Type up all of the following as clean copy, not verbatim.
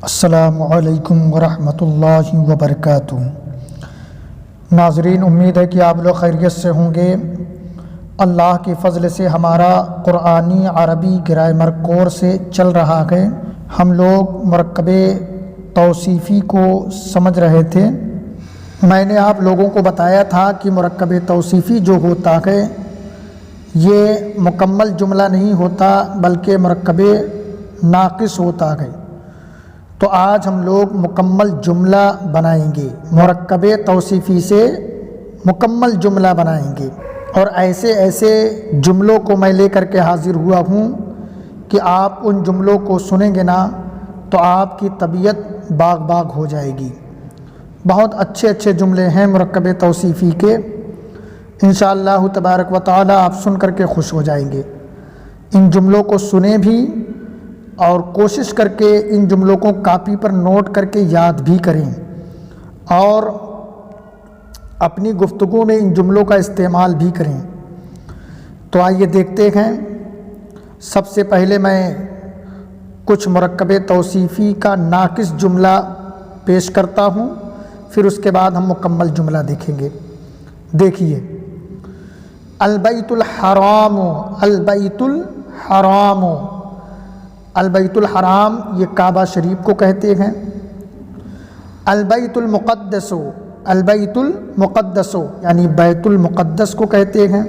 السلام علیکم ورحمۃ اللہ وبرکاتہ۔ ناظرین، امید ہے کہ آپ لوگ خیریت سے ہوں گے۔ اللہ کے فضل سے ہمارا قرآنی عربی گرامر کورس چل رہا ہے۔ ہم لوگ مرکب توصیفی کو سمجھ رہے تھے۔ میں نے آپ لوگوں کو بتایا تھا کہ مرکب توصیفی جو ہوتا ہے یہ مکمل جملہ نہیں ہوتا بلکہ مرکب ناقص ہوتا ہے۔ تو آج ہم لوگ مکمل جملہ بنائیں گے، مرکب توصیفی سے مکمل جملہ بنائیں گے، اور ایسے جملوں کو میں لے کر کے حاضر ہوا ہوں کہ آپ ان جملوں کو سنیں گے نا تو آپ کی طبیعت باغ ہو جائے گی۔ بہت اچھے جملے ہیں مرکب توصیفی کے، انشاءاللہ تبارک و تعالی آپ سن کر کے خوش ہو جائیں گے۔ ان جملوں کو سنیں بھی اور کوشش کر کے ان جملوں کو کاپی پر نوٹ کر کے یاد بھی کریں، اور اپنی گفتگو میں ان جملوں کا استعمال بھی کریں۔ تو آئیے دیکھتے ہیں۔ سب سے پہلے میں کچھ مرکب توصیفی کا ناقص جملہ پیش کرتا ہوں، پھر اس کے بعد ہم مکمل جملہ دیکھیں گے۔ دیکھیے، البیت الحرام، البیت الحرام، البیت الحرام یہ کعبہ شریف کو کہتے ہیں۔ البیت المقدس، البیت المقدس یعنی بیت المقدس کو کہتے ہیں۔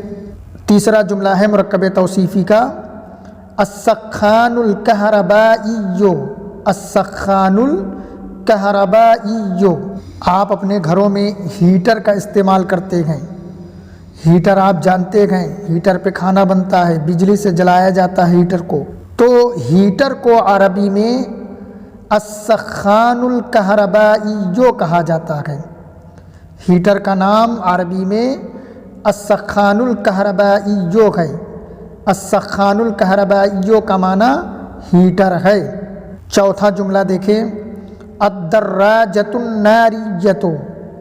تیسرا جملہ ہے مرکب توصیفی کا السخان الکہربائی، السخان الکہربائی۔ آپ اپنے گھروں میں ہیٹر کا استعمال کرتے ہیں۔ ہیٹر آپ جانتے ہیں، ہیٹر پہ کھانا بنتا ہے، بجلی سے جلایا جاتا ہے ہیٹر کو۔ تو ہیٹر کو عربی میں السخان الکہربائی کہا جاتا ہے۔ ہیٹر کا نام عربی میں السخان الکہربائی ہے۔ السخان الکہربائی کا معنی ہیٹر ہے۔ چوتھا جملہ دیکھیں، الدراجۃ الناریۃ،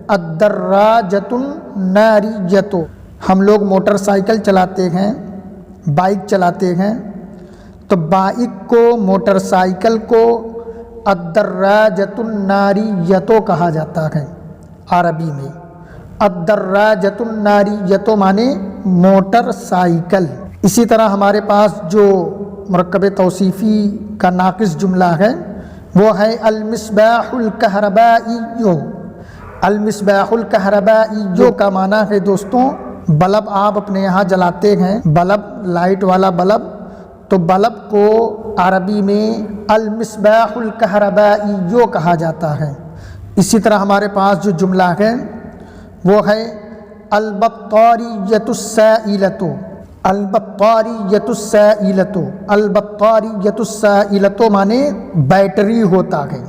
الدراجۃ الناریۃ۔ ہم لوگ موٹر سائیکل چلاتے ہیں، بائک چلاتے ہیں، تو بائک کو، موٹر سائیکل کو الدراجۃ الناریۃ کہا جاتا ہے عربی میں۔ الدراجۃ الناریۃ معنی موٹر سائیکل۔ اسی طرح ہمارے پاس جو مرکب توصیفی کا ناقص جملہ ہے وہ ہے المصباح الکہربائی۔ المصباح الکہربائی کا معنی ہے دوستوں بلب آپ اپنے یہاں جلاتے ہیں، بلب، لائٹ والا بلب، تو بلب کو عربی میں المصباح الکہربائی کہا جاتا ہے۔ اسی طرح ہمارے پاس جو جملہ ہے وہ ہے البطاریۃ السائلۃ، البطاریۃ السائلۃ۔ البطاریۃ السائلۃ معنی بیٹری ہوتا ہے،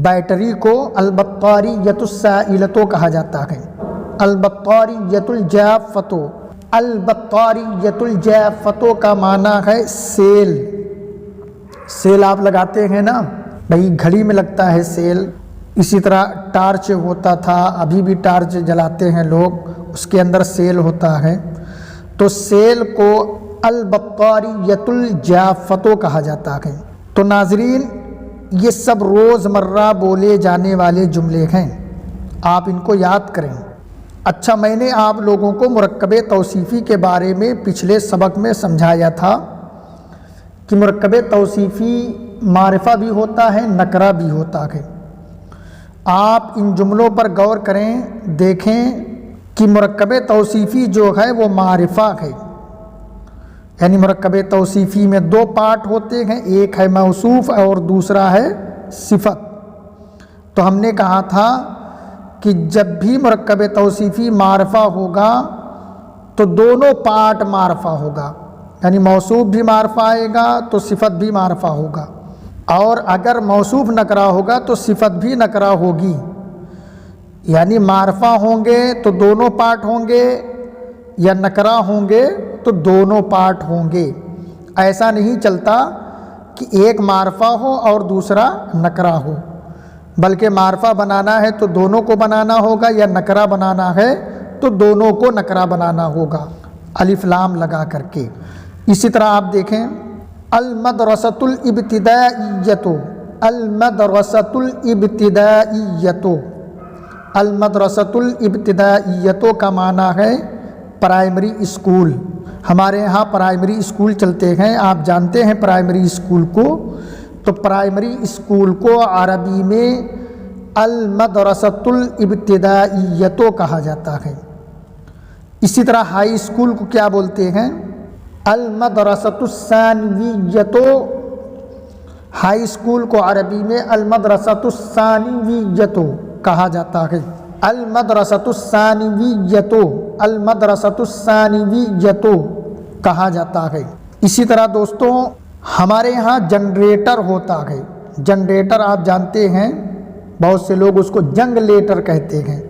بیٹری کو البطاریۃ السائلۃ کہا جاتا ہے۔ البطاریۃ الجافۃ، البطاریۃ الجافۃ کا معنی ہے سیل۔ سیل آپ لگاتے ہیں نا بھائی، گھڑی میں لگتا ہے سیل۔ اسی طرح ٹارچ ہوتا تھا، ابھی بھی ٹارچ جلاتے ہیں لوگ، اس کے اندر سیل ہوتا ہے۔ تو سیل کو البطاریۃ الجافۃ کہا جاتا ہے۔ تو ناظرین، یہ سب روزمرہ بولے جانے والے جملے ہیں، آپ ان کو یاد کریں۔ اچھا، میں نے آپ لوگوں کو مرکب توصیفی کے بارے میں پچھلے سبق میں سمجھایا تھا کہ مرکب توصیفی معرفہ بھی ہوتا ہے، نکرہ بھی ہوتا ہے۔ آپ ان جملوں پر غور کریں، دیکھیں کہ مرکب توصیفی جو ہے وہ معرفہ ہے، یعنی مرکب توصیفی میں دو پارٹ ہوتے ہیں، ایک ہے موصوف اور دوسرا ہے صفت۔ تو ہم نے کہا تھا کہ جب بھی مرکب توصیفی معرفہ ہوگا تو دونوں پارٹ معرفہ ہوگا، یعنی موصوف بھی معرفہ آئے گا تو صفت بھی معرفہ ہوگا، اور اگر موصوف نکرہ ہوگا تو صفت بھی نکرہ ہوگی۔ یعنی معرفہ ہوں گے تو دونوں پارٹ ہوں گے، یا نکرہ ہوں گے تو دونوں پارٹ ہوں گے۔ ایسا نہیں چلتا کہ ایک معرفہ ہو اور دوسرا نکرہ ہو، بلکہ معرفہ بنانا ہے تو دونوں کو بنانا ہوگا، یا نکرہ بنانا ہے تو دونوں کو نکرہ بنانا ہوگا، الف لام لگا کر کے۔ اسی طرح آپ دیکھیں المدرسۃ الابتدائیۃ، المدرسۃ الابتدائیۃ، المدرسۃ الابتدائیۃ کا معنی ہے پرائمری اسکول۔ ہمارے ہاں پرائمری اسکول چلتے ہیں، آپ جانتے ہیں پرائمری اسکول کو، تو پرائمری اسکول کو عربی میں المدرسۃ الابتدائیۃ کہا جاتا ہے۔ اسی طرح ہائی اسکول کو کیا بولتے ہیں؟ المدرسۃ الثانویۃ، ہائی اسکول کو عربی میں المدرسۃ الثانویۃ کہا جاتا ہے۔ المدرسۃ الثانویۃ، المدرسۃ الثانویۃ کہا جاتا ہے۔ اسی طرح دوستوں ہمارے یہاں جنریٹر ہوتا ہے، جنریٹر آپ جانتے ہیں، بہت سے لوگ اس کو جنگ لیٹر کہتے ہیں،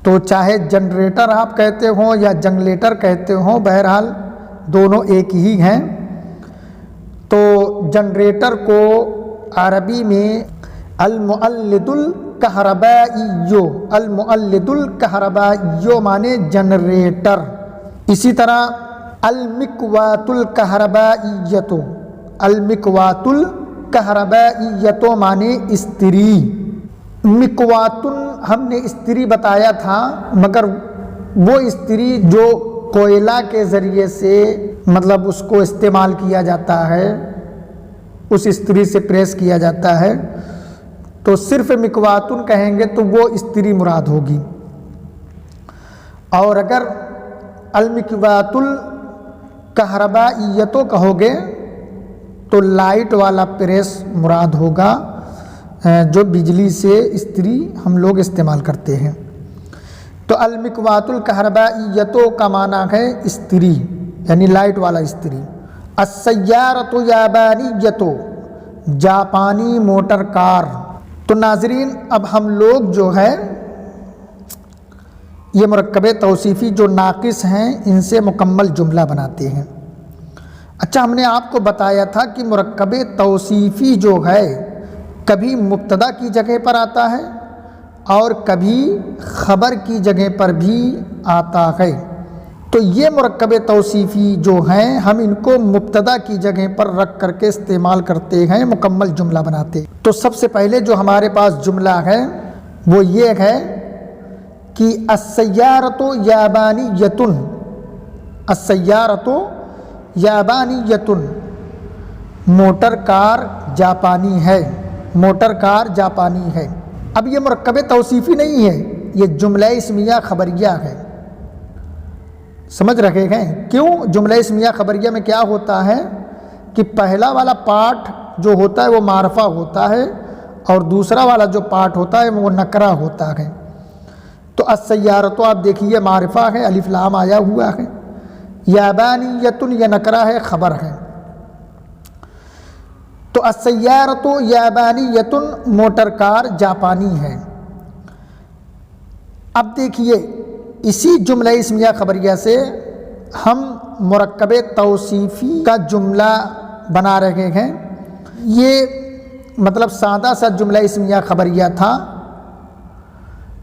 تو چاہے جنریٹر آپ کہتے ہوں یا جنگلیٹر کہتے ہوں، بہرحال دونوں ایک ہی ہیں۔ تو جنریٹر کو عربی میں المولد الکہربائی، المولد الکہربائی مانے جنریٹر۔ اسی طرح المکواۃ الکہربائیۃ، المکواۃ الکہربائیۃ مانے استری۔ مکواتن ہم نے استری بتایا تھا، مگر وہ استری جو کوئلہ کے ذریعے سے مطلب اس کو استعمال کیا جاتا ہے، اس استری سے پریس کیا جاتا ہے، تو صرف مکواتن کہیں گے تو وہ استری مراد ہوگی، اور اگر المکواۃ الکہربائیۃ کہو گے تو لائٹ والا پریس مراد ہوگا، جو بجلی سے استری ہم لوگ استعمال کرتے ہیں۔ تو المکواۃ الکہربائیۃ کا معنی ہے استری، یعنی لائٹ والا استری۔ السیارۃ یابانیۃ، جاپانی موٹر کار۔ تو ناظرین اب ہم لوگ جو ہے یہ مرکب توصیفی جو ناقص ہیں ان سے مکمل جملہ بناتے ہیں۔ اچھا، ہم نے آپ کو بتایا تھا کہ مرکب توصیفی جو ہے کبھی مبتدا کی جگہ پر آتا ہے اور کبھی خبر کی جگہ پر بھی آتا ہے۔ تو یہ مرکب توصیفی جو ہیں ہم ان کو مبتدا کی جگہ پر رکھ کر کے استعمال کرتے ہیں، مکمل جملہ بناتے ہیں۔ تو سب سے پہلے جو ہمارے پاس جملہ ہے وہ یہ ہے کہ السیارۃ یابانیۃ، السیارۃ یابانیۃ، موٹر کار جاپانی ہے، موٹر کار جاپانی ہے۔ اب یہ مرکب توصیفی نہیں ہے، یہ جملہ اسمیہ خبریہ ہے، سمجھ رہے ہیں؟ کیوں؟ جملہ اسمیہ خبریہ میں کیا ہوتا ہے کہ پہلا والا پارٹ جو ہوتا ہے وہ معرفہ ہوتا ہے اور دوسرا والا جو پارٹ ہوتا ہے وہ نکرہ ہوتا ہے۔ تو السیارۃ آپ دیکھیے معرفہ ہے، الف لام آیا ہوا ہے، یابانیۃ یہ نکرہ ہے، خبر ہے۔ تو السیارۃ یابانیۃ، موٹر کار جاپانی ہے۔ اب دیکھیے اسی جملہ اسمیہ خبریہ سے ہم مرکب توصیفی کا جملہ بنا رہے ہیں۔ یہ مطلب سادہ سا جملہ اسمیہ خبریہ تھا،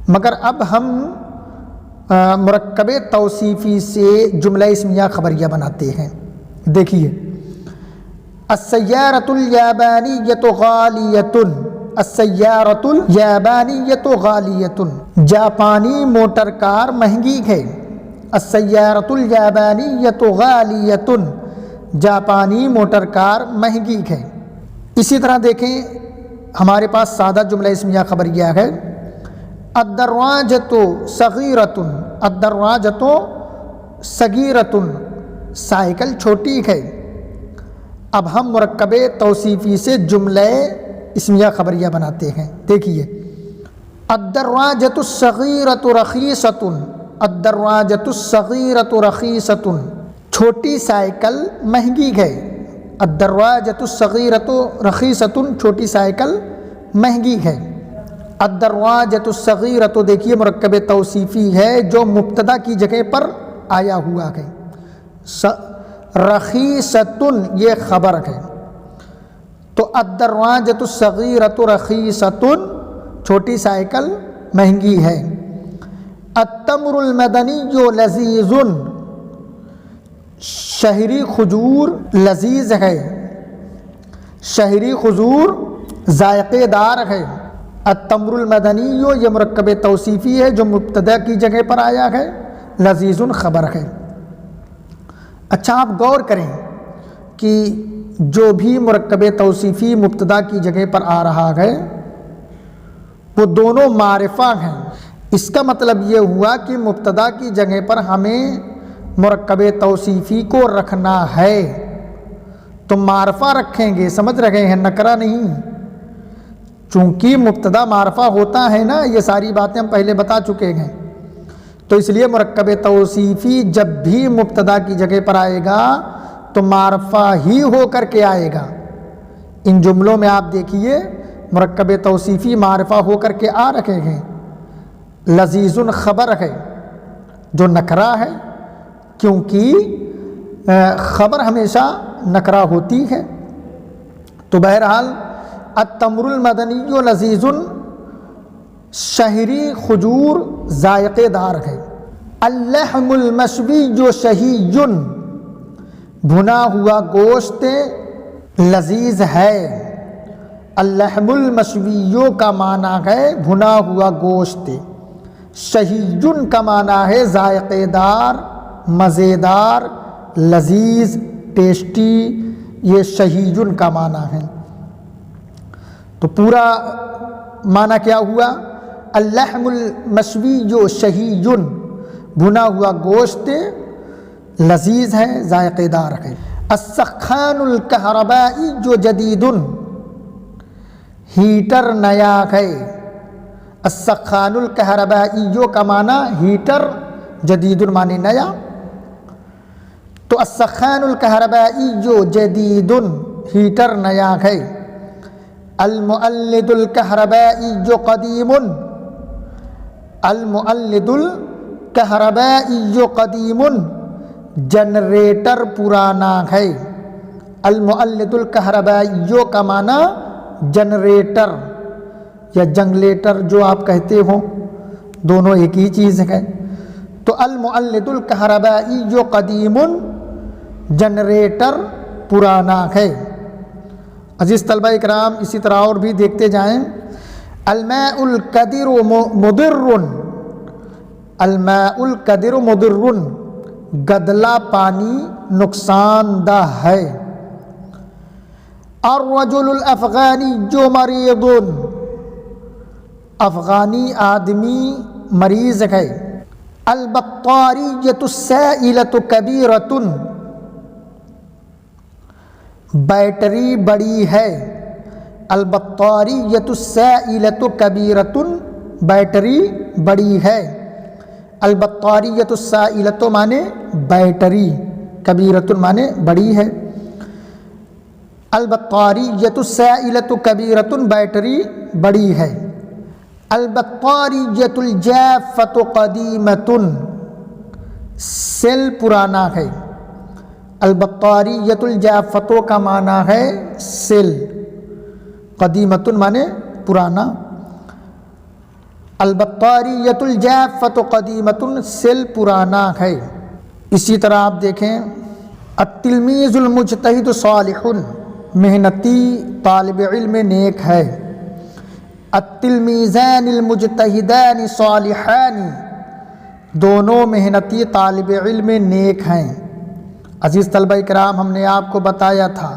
مگر اب ہم مرکب توصیفی سے جملہ اسمیہ خبریہ بناتے ہیں۔ دیکھیے السیارۃ الیابانیۃ غالیۃ، السیارۃ الیابانیۃ غالیۃ، جاپانی موٹر کار مہنگی ہے۔ السیارۃ الیابانیۃ غالیۃ، جاپانی موٹر کار مہنگی ہے۔ اسی طرح دیکھیں ہمارے پاس سادہ جملہ اسمیہ خبریہ ہے، الدراجۃ صغیرۃ، الدراجۃ صغیرۃ، سائیکل چھوٹی ہے۔ اب ہم مرکب توصیفی سے جملہ اسمیہ خبریہ بناتے ہیں۔ دیکھیے الدراجۃ الصغیرۃ رخیصۃ، الدراجۃ الصغیرۃ رخیصۃ، چھوٹی سائیکل مہنگی ہے۔ الدراجۃ الصغیرۃ رخیصۃ، چھوٹی سائیکل مہنگی ہے۔ الدراجۃ الصغیرۃ دیکھیے مرکب توصیفی ہے جو مبتدا کی جگہ پر آیا ہوا ہے، رخیصۃ یہ خبر ہے۔ تو الدراجۃ الصغیرۃ رخیصۃ، چھوٹی سائیکل مہنگی ہے۔ التمر المدنی لذیذ، شہری کھجور لذیذ ہے، شہری کھجور ذائقے دار ہے۔ التمر المدنی یہ مرکب توصیفی ہے جو مبتدا کی جگہ پر آیا ہے، لذیذ خبر ہے۔ اچھا آپ غور کریں کہ جو بھی مرکب توصیفی مبتدا کی جگہ پر آ رہا ہے وہ دونوں معرفہ ہیں۔ اس کا مطلب یہ ہوا کہ مبتدا کی جگہ پر ہمیں مرکب توصیفی کو رکھنا ہے تو معرفہ رکھیں گے، سمجھ رہے ہیں، نکرہ نہیں۔ چونکہ مبتدا معرفہ ہوتا ہے نا، یہ ساری باتیں ہم پہلے بتا چکے ہیں، تو اس لیے مرکب توصیفی جب بھی مبتدا کی جگہ پر آئے گا تو معرفہ ہی ہو کر کے آئے گا۔ ان جملوں میں آپ دیکھیے مرکب توصیفی معرفہ ہو کر کے آ رکھے ہیں۔ لذیذ خبر ہے جو نکرہ ہے، کیونکہ خبر ہمیشہ نکرہ ہوتی ہے۔ تو بہرحال التمر المدنی لذیذ شہری کھجور ذائقے دار ہے۔ اللحم المشوی شہی بھنا ہوا گوشت لذیذ ہے۔ اللحم المشوی کا معنی ہے بھنا ہوا گوشت، شہی کا معنی ہے ذائقے دار، مزیدار، لذیذ، ٹیسٹی، یہ شہی کا معنی ہے۔ تو پورا معنی کیا ہوا؟ اللحم المشوی شہی بھنا ہوا گوشت لذیذ ہے، ذائقے دار ہے۔ السخان الکہربائی جدید ہیٹر نیا ہے۔ السخان الکہربائی کا معنی ہیٹر، جدید معنی نیا، تو السخان الکہربائی جدید ہیٹر نیا ہے۔ المؤلد الکہربائی قدیم، المؤلد الکہربائی قدیم جنریٹر پرانا ہے۔ المؤلد الکہربائی کا معنی جنریٹر یا جنگلیٹر جو آپ کہتے ہو، دونوں ایک ہی چیز ہے۔ تو المؤلد الکہربائی قدیم جنریٹر پرانا ہے۔ عزیز طلبہ اکرام اسی طرح اور بھی دیکھتے جائیں۔ الماء القدر مضر، الماء القدر مضر گدلا پانی نقصان دہ ہے۔ الرجل الافغانی مریض، افغانی آدمی مریض ہے۔ البطاریۃ السائلۃ کبیرۃ، بیٹری بڑی ہے۔ البطاریۃ السائلۃ کبیرۃ، بیٹری بڑی ہے۔ البطاریۃ السائلۃ مانے بیٹری، کبیرۃ مانے بڑی ہے۔ البطاریۃ السائلۃ کبیرۃ، بیٹری بڑی ہے۔ البطاریۃ الجافۃ قدیمۃ، سیل پرانا ہے۔ البطاریۃ الجافۃ کا معنی ہے سیل، قدیمۃ مانے پرانا۔ البطاریۃ الجافۃ قدیمۃ، سیل پرانا ہے۔ اسی طرح آپ دیکھیں التلمیذ المجتہد صالح، محنتی طالب علم نیک ہے۔ التلمیذان المجتہدان صالحان، دونوں محنتی طالب علم نیک ہیں۔ عزیز طلبہ اکرام ہم نے آپ کو بتایا تھا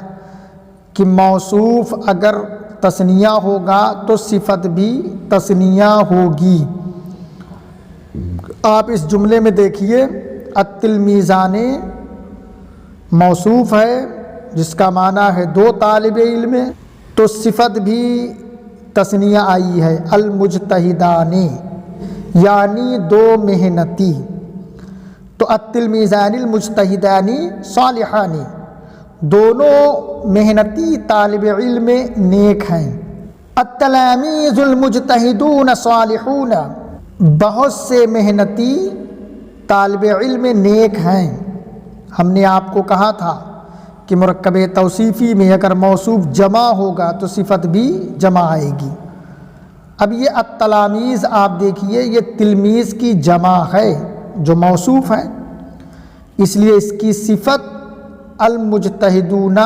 کہ موصوف اگر تثنیہ ہوگا تو صفت بھی تثنیہ ہوگی۔ آپ اس جملے میں دیکھیے التلمیذان موصوف ہے جس کا معنی ہے دو طالب علم، تو صفت بھی تثنیہ آئی ہے المجتہدان، یعنی دو محنتی۔ تو التلمیذان المجتہدان صالحان، دونوں محنتی طالب علم نیک ہیں۔ التلامیذ المجتہدون صالحون، بہت سے محنتی طالب علم نیک ہیں۔ ہم نے آپ کو کہا تھا کہ مرکب توصیفی میں اگر موصوف جمع ہوگا تو صفت بھی جمع آئے گی۔ اب یہ التلامیذ آپ دیکھیے یہ تلمیذ کی جمع ہے جو موصوف ہے، اس لیے اس کی صفت المجتہدون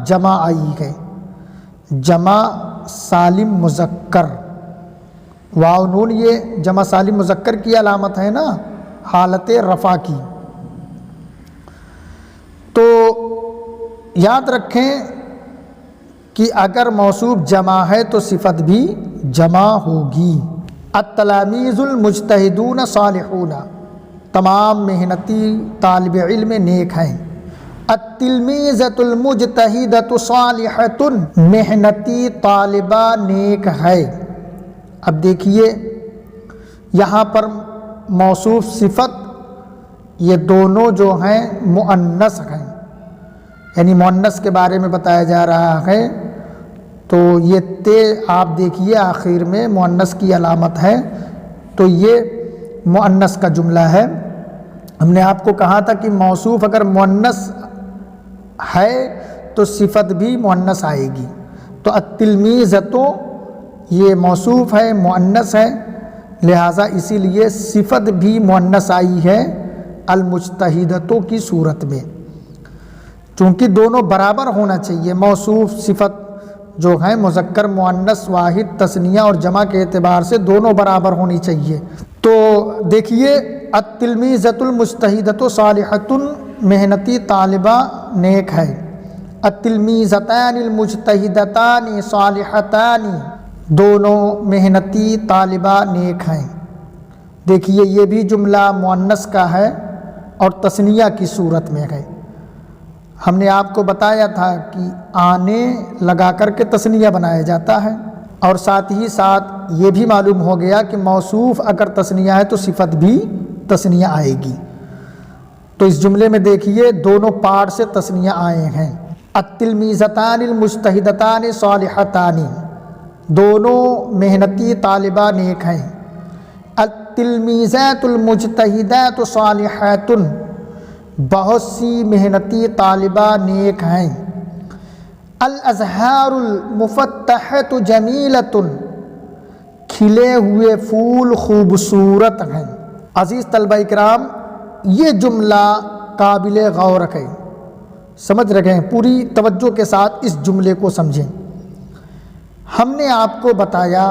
جمع آئی ہے۔ جمع سالم مذکر، واو نون یہ جمع سالم مذکر کی علامت ہے نا حالت رفع کی۔ تو یاد رکھیں کہ اگر موصوف جمع ہے تو صفت بھی جمع ہوگی۔ التلامیذ المجتہدون صالحون، تمام محنتی طالب علم نیک ہیں۔ التلمیذۃ المجتہدۃ صالحۃ، محنتی طالبہ نیک ہے۔ اب دیکھیے یہاں پر موصوف صفت یہ دونوں جو ہیں مؤنث ہیں، یعنی مؤنث کے بارے میں بتایا جا رہا ہے۔ تو یہ تے آپ دیکھیے آخر میں مؤنث کی علامت ہے، تو یہ مؤنث کا جملہ ہے۔ ہم نے آپ کو کہا تھا کہ موصوف اگر مؤنث ہے تو صفت بھی مؤنث آئے گی۔ تو التلمیذۃ یہ موصوف ہے، مؤنث ہے، لہٰذا اسی لیے صفت بھی مؤنث آئی ہے المجتہدۃ کی صورت میں، چونکہ دونوں برابر ہونا چاہیے۔ موصوف صفت جو ہیں مذکر مؤنث واحد تثنیہ اور جمع کے اعتبار سے دونوں برابر ہونی چاہیے۔ تو دیکھیے التلمیذۃ المجتہدۃ صالحۃ، محنتی طالبہ نیک ہے۔ التلمیذتان المجتہدتان صالحتان، دونوں محنتی طالبہ نیک ہیں۔ دیکھیے یہ بھی جملہ مؤنث کا ہے اور تثنیہ کی صورت میں ہے۔ ہم نے آپ کو بتایا تھا کہ آنے لگا کر کے تثنیہ بنایا جاتا ہے، اور ساتھ ہی ساتھ یہ بھی معلوم ہو گیا کہ موصوف اگر تثنیہ ہے تو صفت بھی تثنیہ آئے گی۔ تو اس جملے میں دیکھیے دونوں پارٹ سے تثنیہ آئے ہیں۔ التلمیذتان المجتہدتان صالحتان، دونوں محنتی طالبہ نیک ہیں۔ التلمیذات المجتہدات صالحات، بہت سی محنتی طالبہ نیک ہیں۔ الازہار المفتحۃ جمیلۃ، کھلے ہوئے پھول خوبصورت ہیں۔ عزیز طلبہ اکرام، یہ جملہ قابل غور ہے، سمجھ رکھیں، پوری توجہ کے ساتھ اس جملے کو سمجھیں۔ ہم نے آپ کو بتایا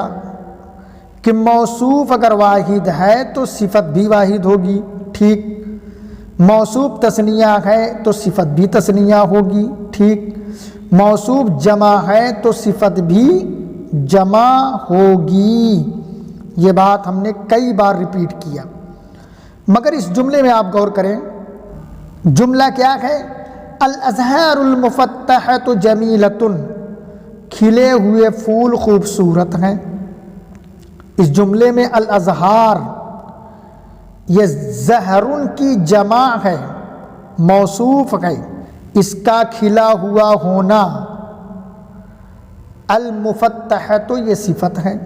کہ موصوف اگر واحد ہے تو صفت بھی واحد ہوگی، ٹھیک۔ موصوف تثنیہ ہے تو صفت بھی تثنیہ ہوگی، ٹھیک۔ موصوف جمع ہے تو صفت بھی جمع ہوگی۔ یہ بات ہم نے کئی بار ریپیٹ کیا، مگر اس جملے میں آپ غور کریں، جملہ کیا ہے؟ الازہار المفتحۃ جمیلۃ، کھلے ہوئے پھول خوبصورت ہیں۔ اس جملے میں الازہار یہ زہرن کی جمع ہے، موصوف ہے، اس کا کھلا ہوا ہونا۔ المفتحۃ یہ صفت ہے،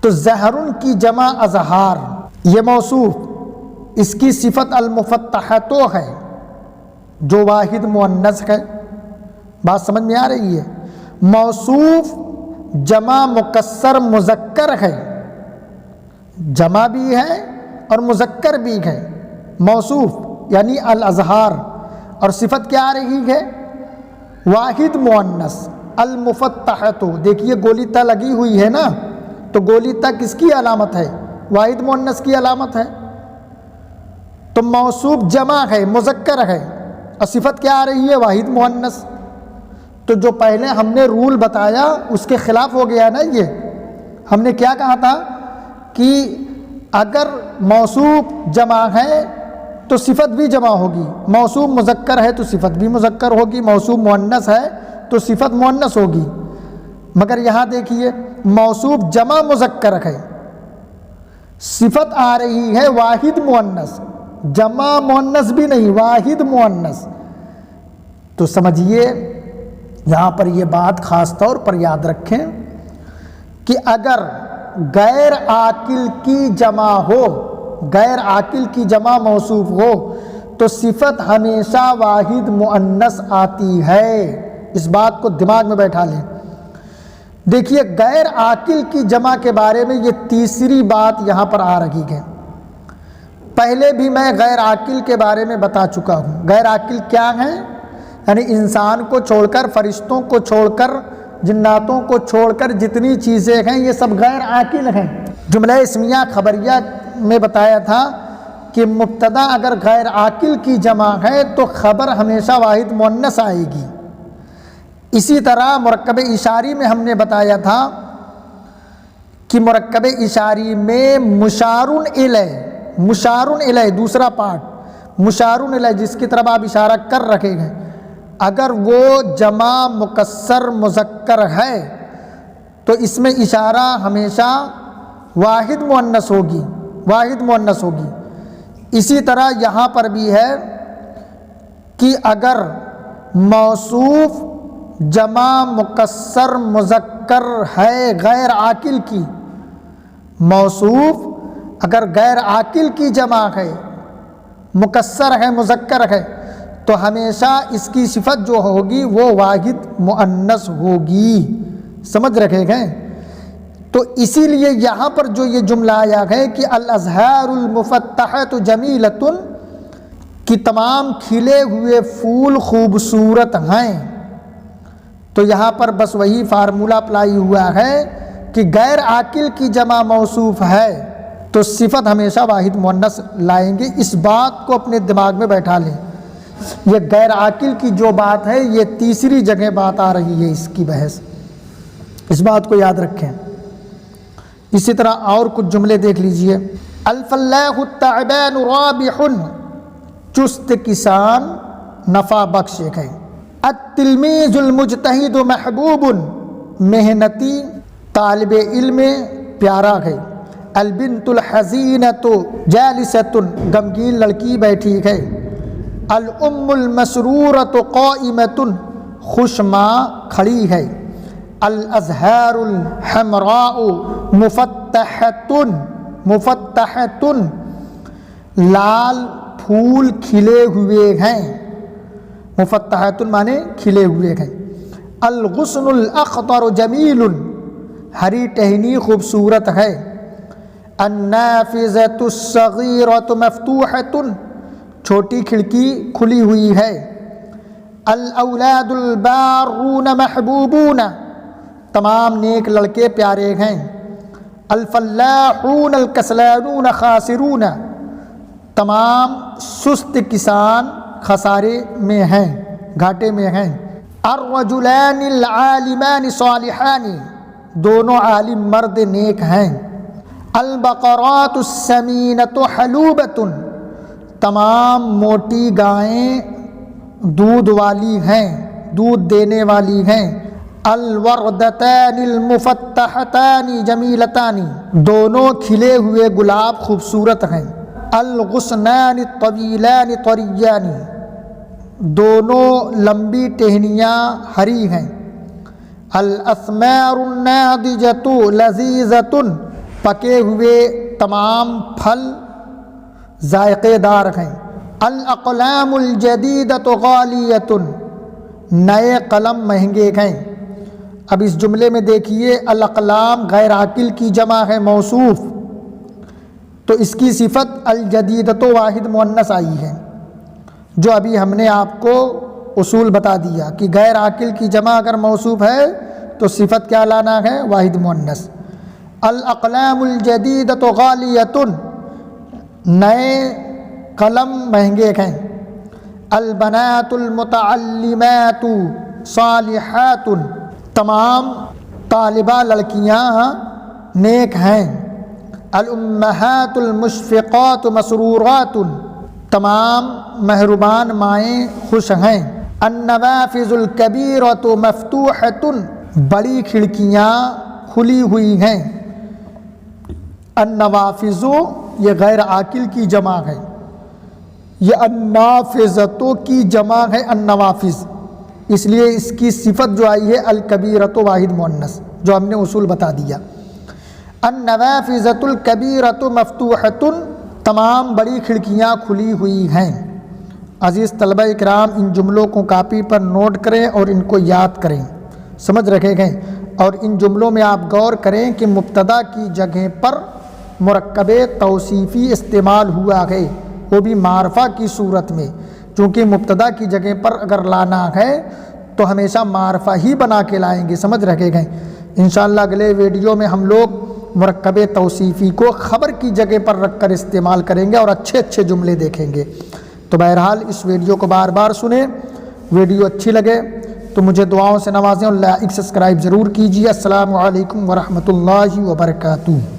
تو زہرن کی جمع ازہار، یہ موصوف، اس کی صفت المفتحۃ ہے جو واحد مؤنث ہے۔ بات سمجھ میں آ رہی ہے؟ موصوف جمع مکسر مذکر ہے، جمع بھی ہے اور مذکر بھی ہے، موصوف یعنی الازہار، اور صفت کیا آ رہی ہے؟ واحد مؤنث المفتحۃ۔ دیکھیے گولی تا لگی ہوئی ہے نا، تو گولی تا کس کی علامت ہے؟ واحد مؤنث کی علامت ہے۔ تو موصوف جمع ہے، مذکر ہے، اور صفت کیا آ رہی ہے؟ واحد مؤنث۔ تو جو پہلے ہم نے رول بتایا اس کے خلاف ہو گیا نا۔ یہ ہم نے کیا کہا تھا کہ اگر موصوف جمع ہے تو صفت بھی جمع ہوگی، موصوف مذکر ہے تو صفت بھی مذکر ہوگی، موصوف مؤنث ہے تو صفت مؤنث ہوگی۔ مگر یہاں دیکھیے موصوف جمع مذکر ہے، صفت آ رہی ہے واحد مؤنث، جمع مؤنث بھی نہیں، واحد مؤنث۔ تو سمجھیے یہاں پر یہ بات خاص طور پر یاد رکھیں کہ اگر غیر عاقل کی جمع ہو، غیر عاقل کی جمع موصوف ہو تو صفت ہمیشہ واحد مؤنث آتی ہے۔ اس بات کو دماغ میں بیٹھا لیں۔ دیکھیے غیر عاقل کی جمع کے بارے میں یہ تیسری بات یہاں پر آ رہی ہے۔ پہلے بھی میں غیر عاقل کے بارے میں بتا چکا ہوں۔ غیر عاقل کیا ہے؟ یعنی انسان کو چھوڑ کر، فرشتوں کو چھوڑ کر جناتوں کو چھوڑ کر جتنی چیزیں ہیں یہ سب غیر عاقل ہیں۔ جملہ اسمیہ خبریہ میں بتایا تھا کہ مبتدا اگر غیر عاقل کی جمع ہے تو خبر ہمیشہ واحد مؤنث آئے گی۔ اسی طرح مرکب اشاری میں ہم نے بتایا تھا کہ مرکب اشاری میں مشار الیہ دوسرا پارٹ مشار الیہ جس کی طرف آپ اشارہ کر رکھے ہیں، اگر وہ جمع مکسر مذکر ہے تو اس میں اشارہ ہمیشہ واحد مؤنث ہوگی۔ اسی طرح یہاں پر بھی ہے کہ اگر موصوف جمع مکسر مذکر ہے غیر عاقل کی، موصوف اگر غیر عاقل کی جمع ہے، مکسر ہے مذکر ہے، تو ہمیشہ اس کی صفت جو ہوگی وہ واحد مؤنث ہوگی۔ سمجھ رکھے گئے؟ تو اسی لیے یہاں پر جو یہ جملہ آیا ہے کہ الازہار المفتحۃ جمیلۃ، کہ تمام کھلے ہوئے پھول خوبصورت ہیں، تو یہاں پر بس وہی فارمولہ اپلائی ہوا ہے کہ غیر عاقل کی جمع موصوف ہے تو صفت ہمیشہ واحد مؤنث لائیں گے۔ اس بات کو اپنے دماغ میں بیٹھا لیں۔ یہ غیر عاقل کی جو بات ہے یہ تیسری جگہ بات آ رہی ہے اس کی بحث، اس بات کو یاد رکھیں۔ اسی طرح اور کچھ جملے دیکھ لیجئے۔ الفلاح التعبان رابح، چست کسان نفع بخش ہے۔ التلمیذ المجتہد محبوب، محنتی طالب علم پیارا ہے۔ البنت الحزینۃ جالسۃ، غمگین لڑکی بیٹھی ہے۔ الام المسرورۃ قائمۃ، خوش ماں کھڑی ہے۔ الازہار الحمراء مفتحۃ، لال پھول کھلے ہوئے ہیں، مفتحۃ مانے کھلے ہوئے ہیں۔ الغصن الاخضر جمیل، ہری ٹہنی خوبصورت ہے۔ النافذۃ الصغیرۃ مفتوحۃ، چھوٹی کھڑکی کھلی ہوئی ہے۔ الاولاد البارون محبوبون، تمام نیک لڑکے پیارے ہیں۔ الفلاحون الکسلانون خاسرون، تمام سست کسان خسارے میں ہیں، گھاٹے میں ہیں۔ الرجلان العالمان صالحان، دونوں عالم مرد نیک ہیں۔ البقرات السمینۃ حلوبۃ، تمام موٹی گائیں دودھ والی ہیں، دودھ دینے والی ہیں۔ الوردتان المفتحتان جمیلتان، دونوں کھلے ہوئے گلاب خوبصورت ہیں۔ الغصنان الطویلان طریان، دونوں لمبی ٹہنیاں ہری ہیں۔ الاثمار الناضجۃ لذیذۃ، پکے ہوئے تمام پھل ذائقے دار ہیں۔ الاقلام الجدیدۃ غالیۃ، نئے قلم مہنگے ہیں۔ اب اس جملے میں دیکھیے الاقلام غیر عاقل کی جمع ہے موصوف، تو اس کی صفت الجدیدۃ واحد مؤنث آئی ہے، جو ابھی ہم نے آپ کو اصول بتا دیا کہ غیر عاقل کی جمع اگر موصوف ہے تو صفت کیا لانا ہے؟ واحد مؤنث۔ الاقلام الجدیدۃ غالیۃ، نئے قلم مہنگے ہیں۔ البنات المتعلمات صالحات، تمام طالبہ لڑکیاں نیک ہیں۔ الامہات المشفقات مسرورات، تمام مہربان مائیں خوش ہیں۔ النوافذ الکبیرۃ مفتوحۃ، بڑی کھڑکیاں کھلی ہوئی ہیں۔ النوافذ یہ غیر عاقل کی جمع ہے، یہ النافذۃ کی جمع ہے النوافذ، اس لیے اس کی صفت جو آئی ہے الکبیرۃ واحد مؤنث، جو ہم نے اصول بتا دیا۔ النوافذۃ الکبیرۃ مفتوحۃ، تمام بڑی کھڑکیاں کھلی ہوئی ہیں۔ عزیز طلبہ اکرام، ان جملوں کو کاپی پر نوٹ کریں اور ان کو یاد کریں، سمجھ رکھے گئے، اور ان جملوں میں آپ غور کریں کہ مبتدا کی جگہ پر مرکب توصیفی استعمال ہوا ہے، وہ بھی معرفہ کی صورت میں، چونکہ مبتدا کی جگہ پر اگر لانا ہے تو ہمیشہ معرفہ ہی بنا کے لائیں گے، سمجھ رکھے گئے۔ انشاءاللہ اگلے ویڈیو میں ہم لوگ مرکب توصیفی کو خبر کی جگہ پر رکھ کر استعمال کریں گے اور اچھے اچھے جملے دیکھیں گے۔ تو بہرحال اس ویڈیو کو بار بار سنیں، ویڈیو اچھی لگے تو مجھے دعاؤں سے نوازیں اور لائک سبسکرائب ضرور کیجیے۔ السلام علیکم ورحمۃ اللہ وبرکاتہ۔